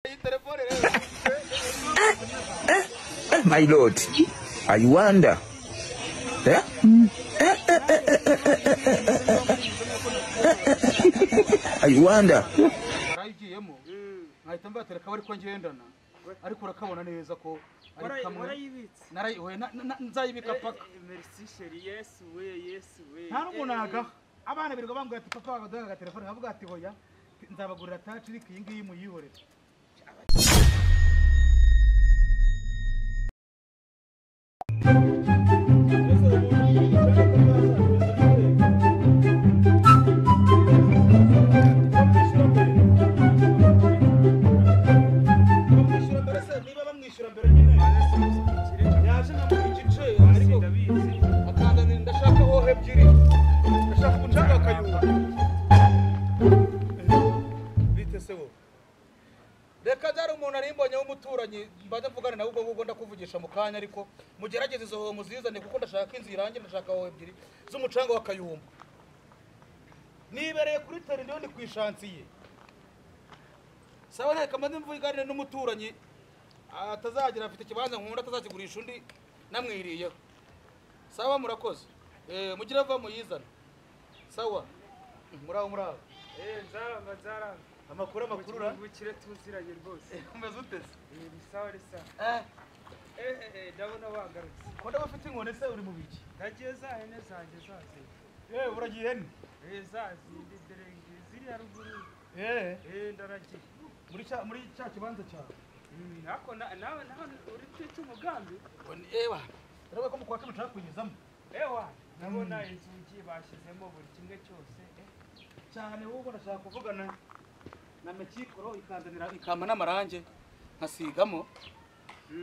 My lord, I wonder. I wonder. Nkahita mbatereka bari ko ngendana ariko urakabona neza ko ari kamwe nzayibika paka. Merci chérie, yes we. Nta n'umunaga abana birirwa bambwira ati papa bagaduha agatelefone avuga ati hoya nzabagurira touch ariko iyi ngiyi muyihorere. Reka zari umuntu ari imbonye w'umuturanyi mbaza mvugana nawe ubwo ndakuvugisha mu kanya ariko mugerageze izo muzizane kuko ndashaka inzi irange ndashaka aho ebyiri z'umucanga wa Kayumba. Nibereye kuri teri ndiyo ndi kwishansiye. Sawa reka mbaze mvugane n'umuturanyi atazagira afite kibanza nkunda atazakigurisha undi namwiriyeho. Sawa murakoze. Mugira va muyizana. Sawa. Muraho. Nzara. Amakuru ra bukire tuziranye rwose. Umeze utese? Sawa. Ndabona wagarutse. Ko ndabafite inkone se uri mu biki? Ndagiye za hene zanjye zaze. Uragiye hene? Zazindi derenge ziri haruguru. Ndaragiye. Muri cya kibanza cyawe. Nako nawe uri twita umugambi. Reba ko mu kwa cumi nshaka kunyuzamo. Nabona inzugi bashyizemo buri kimwe cyose. Cyane wowe ndashaka kuvugana na mekikoro ikamba n'amarange nkasigamo.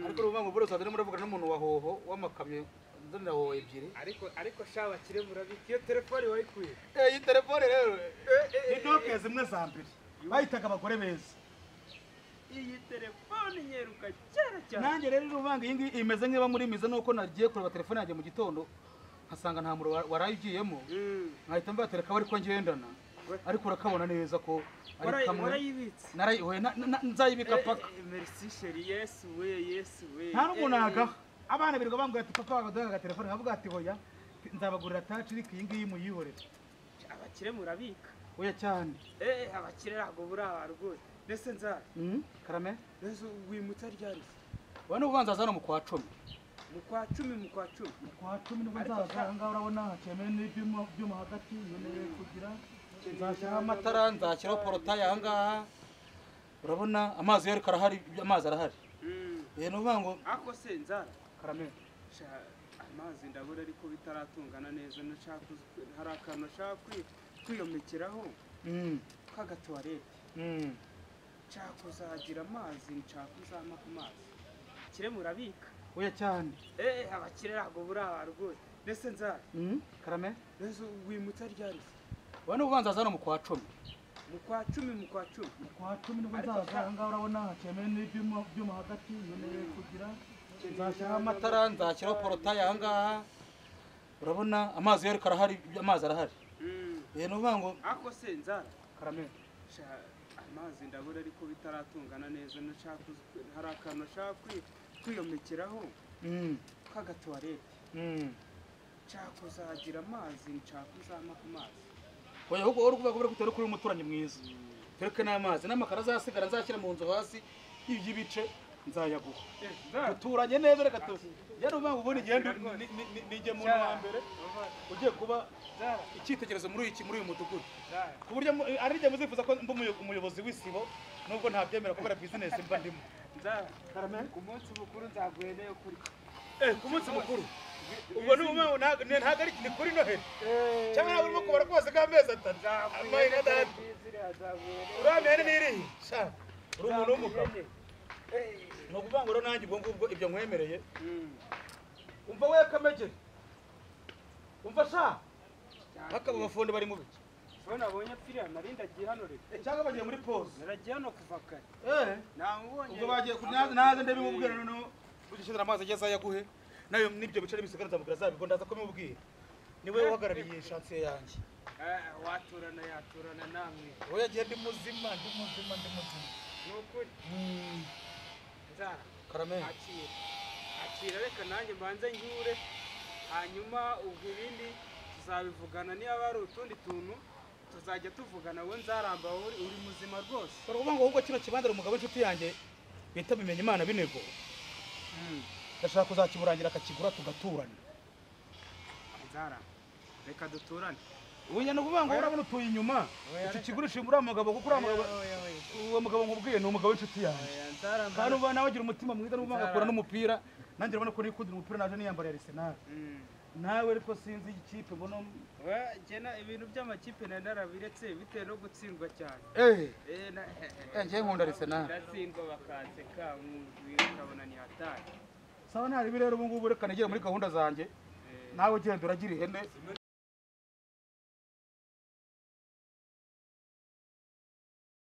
Ariko ruvuga ngo buri sadane muravugana n'umuntu wa hoho w'amakamyo nzanira hoho ebyiri. Ariko shaba kire murabiki iyo telefone wayikuye. Iyi telefone rero ni Nokia zimwe za mbere. Bayitaga abagore beza. Iyi telefone nyeruka cyera cyane. Nanjye rero ruvanga iyi ngiyi imeze nk'iba muri mize nuko nagiye kureba telefone yanjye mu gitondo nkasanga nta muro warayigiyemo. Nkahita mbatereka bari ko ngendana ariko urakabona neza ko ari kamwe warayibitse. Nzayibika paka. Merci chérie, yes we. Nta n'umunaga abana birirwa bambwira ati papa bagaduha agatelefone avuga ati hoya nzabagurira touch ariko iyi ngiyi muyihorere. Abakire murabika. Oya cyane. Abakire ntabwo buraba rwose. Nese nzara. Karame. Nese wimutsa ryari? Wana ubanza zano mu kwa 10. Mu kwa 10. Mu kwa 10 nibwo nzaza ngaho urabona hakemeye n'ibyuma hagati nkeneye kugira nzashyiraho amatara nzashyiraho porotaye aha ngaha urabona amazi yari karahari amazi arahari. Nuvuga ngo ako se nzara. Karame. Amazi ndabura ariko bitaratungana neza nashaka hari akantu nashaka kwiyomekeraho k'agatoilette. Nshaka kuzagira amazi nshaka uzama ku mazi. Kire murabika. Oya cyane. Abakire ntabwo buraba rwose. Nese nzara. Karame. Nese wimutsa ryari? Wana ubanza zano mu kwa 10. Mu kwa 10. Mu kwa 10 nibwo nzaza ngaho urabona hakemeye n'ibyuma hagati nkeneye kugira nzashyiraho amatara nzashyiraho porotaye aha ngaha urabona amazi yari karahari amazi arahari. Nuvuga ngo ako se nzara. Karame. Amazi ndabura ariko bitaratungana neza nashaka hari akantu nashaka kwiyomekeraho k'agatoilette. Nshaka kuzagira amazi nshaka uzama ku mazi. Oya ahubwo uri kuvuga ko utari kuri umuturanyi mwiza. Tereke n'amazi n'amakara azasigara nzashyira mu nzu hasi y'ibice nzayaguha. Uturanye neza reka tuzi. Yari uvuga ubone igenda nije mu wa mbere ugiye kuba icyitegerezo muri uyu mudugudu. Ku buryo ari rye muzifuza ko mba umuyobozi w'isibo nubwo ntabyemera kubera business mba ndimo. Karame ku munsi mukuru nzaguheneye kuri. Ku munsi mukuru. Ubwo n'umwe ntago ari ni kuri Noheli. Cyangwa ntabwo urimo kubara kwose k'amezi atatu. Amaina dad. Uramene niri. Sha. Uri umuntu w'umugabo. No kuvuga ngo nanjye ubwo ibyo nkwemereye. Umva we kamege. Umva sha. Hakaba abafundi bari mu biki. So nabonye apfira narinda giye hano rero. Cyangwa bagiye muri pause. Naragiye hano kuva kare. Namubonye. Ubwo bagiye naze ndabimubwira no ugishira amazi ageza yaguhe. Nayo nibyo bice bisigara nzamubwira zabigo ndaza ko mubwira. Niwe uhagarariye chance yanjye. Waturana namwe. Oya giye ndi muzima. nukuri nzara karame akira reka nanjye mbanze nyure hanyuma ubwo ibindi tuzabivugana niba hari utundi tuntu tuzajya tuvugana we nzaramba uri muzima rwose baravuga ngo ahubwo kino kibanza umugabo w'inshuti yanjye bita bimenya imana binego ndashaka kuzakiburangira akakigura tugaturana nzara reka duturane ubu nyine ukuvuga ngo urabona utuye inyuma iki kigurisha uriya mugabo kuko uwo mugabo nkubwiye ni umugabo w'inshuti yanjye kandi uba nawe agira umutima mwiza n'uvuga ngo akura n'umupira nanjye urabona ko nikundira umupira naje niyambara Arsenal nawe ariko sinzi ikipe mbona jena ibintu by'amakipe narabiretse bitewe no gutsindwa cyane njye nkunda Arsenal ndatsindwa bakanseka ukabona ni hatari sawa ntari rero ubu ngubu reka negera muri gahunda zanjye nawe ugenda uragira ihene